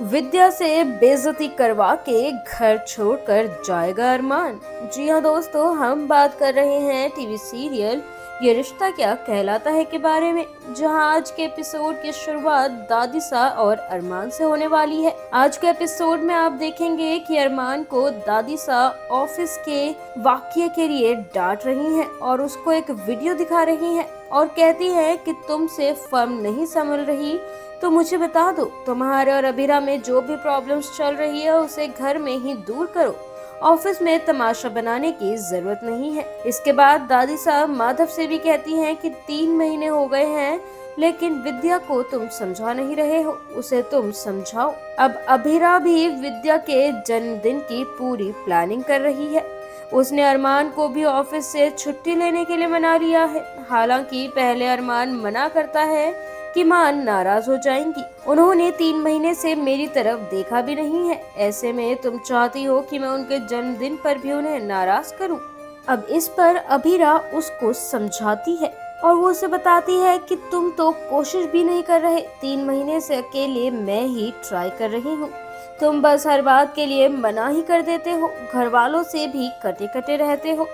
विद्या से बेइज्जती करवा के घर छोड़कर जाएगा अरमान। जी हाँ दोस्तों, हम बात कर रहे हैं टीवी सीरियल ये रिश्ता क्या कहलाता है के बारे में, जहां आज के एपिसोड की शुरुआत दादीसा और अरमान से होने वाली है। आज के एपिसोड में आप देखेंगे कि अरमान को दादीसा ऑफिस के वाकये के लिए डांट रही हैं और उसको एक वीडियो दिखा रही हैं और कहती है कि तुमसे फर्म नहीं संभल रही तो मुझे बता दो, तुम्हारे और अबीरा में जो भी प्रॉब्लम्स चल रही है उसे घर में ही दूर करो, ऑफिस में तमाशा बनाने की जरूरत नहीं है। इसके बाद दादी साहब माधव से भी कहती हैं कि 3 महीने हो गए हैं लेकिन विद्या को तुम समझा नहीं रहे हो, उसे तुम समझाओ। अब अबीरा भी विद्या के जन्मदिन की पूरी प्लानिंग कर रही है। उसने अरमान को भी ऑफिस से छुट्टी लेने के लिए मना लिया है। हालांकि पहले अरमान मना करता है कि मां नाराज हो जाएंगी, उन्होंने 3 महीने से मेरी तरफ देखा भी नहीं है, ऐसे में तुम चाहती हो कि मैं उनके जन्मदिन पर भी उन्हें नाराज करूं। अब इस पर अबीरा उसको समझाती है और वो उसे बताती है कि तुम तो कोशिश भी नहीं कर रहे, 3 महीने से अकेले मैं ही ट्राई कर रही हूँ, तुम बस हर बात के लिए मना ही कर देते हो, घर वालों से भी कटे कटे रहते हो।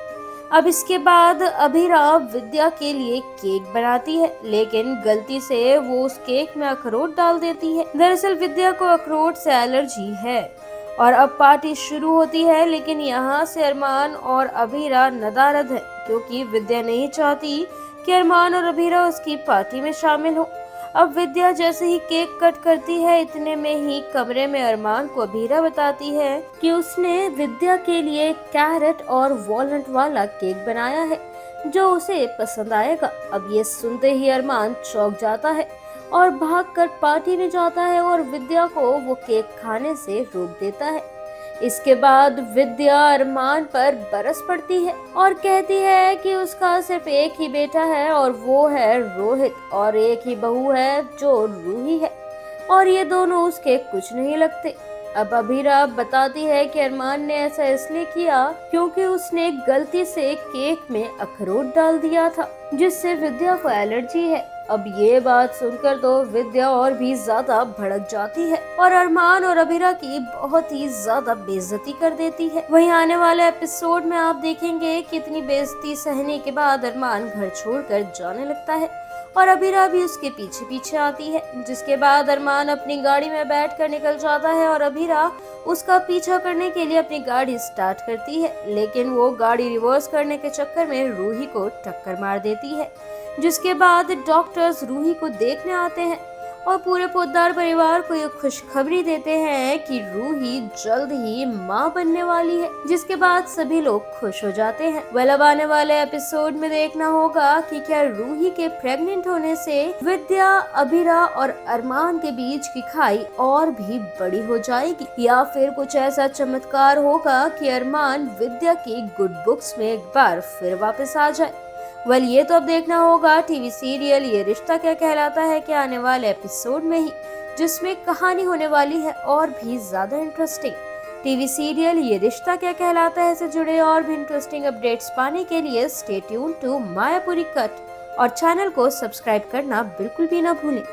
अब इसके बाद अबीरा विद्या के लिए केक बनाती है लेकिन गलती से वो उस केक में अखरोट डाल देती है। दरअसल विद्या को अखरोट से एलर्जी है और अब पार्टी शुरू होती है, लेकिन यहाँ से अरमान और अबीरा नदारद है क्योंकि विद्या नहीं चाहती कि अरमान और अबीरा उसकी पार्टी में शामिल हो। अब विद्या जैसे ही केक कट करती है, इतने में ही कमरे में अरमान को अबीरा बताती है कि उसने विद्या के लिए कैरेट और वॉलनट वाला केक बनाया है जो उसे पसंद आएगा। अब ये सुनते ही अरमान चौंक जाता है और भागकर पार्टी में जाता है और विद्या को वो केक खाने से रोक देता है। इसके बाद विद्या अरमान पर बरस पड़ती है और कहती है कि उसका सिर्फ एक ही बेटा है और वो है रोहित, और एक ही बहू है जो रूही है और ये दोनों उसके कुछ नहीं लगते। अब अबीरा बताती है कि अरमान ने ऐसा इसलिए किया क्योंकि उसने गलती से केक में अखरोट डाल दिया था जिससे विद्या को एलर्जी है। अब ये बात सुनकर तो विद्या और भी ज्यादा भड़क जाती है और अरमान और अबीरा की बहुत ही ज्यादा बेइज्जती कर देती है। वहीं आने वाले एपिसोड में आप देखेंगे कि इतनी बेइज्जती सहने के बाद अरमान घर छोड़कर जाने लगता है और अबीरा भी उसके पीछे पीछे आती है, जिसके बाद अरमान अपनी गाड़ी में बैठकर निकल जाता है और अबीरा उसका पीछा करने के लिए अपनी गाड़ी स्टार्ट करती है, लेकिन वो गाड़ी रिवर्स करने के चक्कर में रूही को टक्कर मार देती है, जिसके बाद डॉक्टर्स रूही को देखने आते हैं और पूरे पोद्दार परिवार को ये खुशखबरी देते हैं कि रूही जल्द ही मां बनने वाली है, जिसके बाद सभी लोग खुश हो जाते हैं। अब आने वाले एपिसोड में देखना होगा कि क्या रूही के प्रेग्नेंट होने से विद्या, अबीरा और अरमान के बीच की खाई और भी बड़ी हो जाएगी या फिर कुछ ऐसा चमत्कार होगा कि अरमान विद्या की गुड बुक्स में एक बार फिर वापस आ जाए। ये तो अब देखना होगा टीवी सीरियल ये रिश्ता क्या कहलाता है के आने वाले एपिसोड में ही, जिसमें कहानी होने वाली है और भी ज्यादा इंटरेस्टिंग। टीवी सीरियल ये रिश्ता क्या कहलाता है से जुड़े और भी इंटरेस्टिंग अपडेट्स पाने के लिए stay tune to Mayapuri cut और चैनल को सब्सक्राइब करना बिल्कुल भी ना भूलें।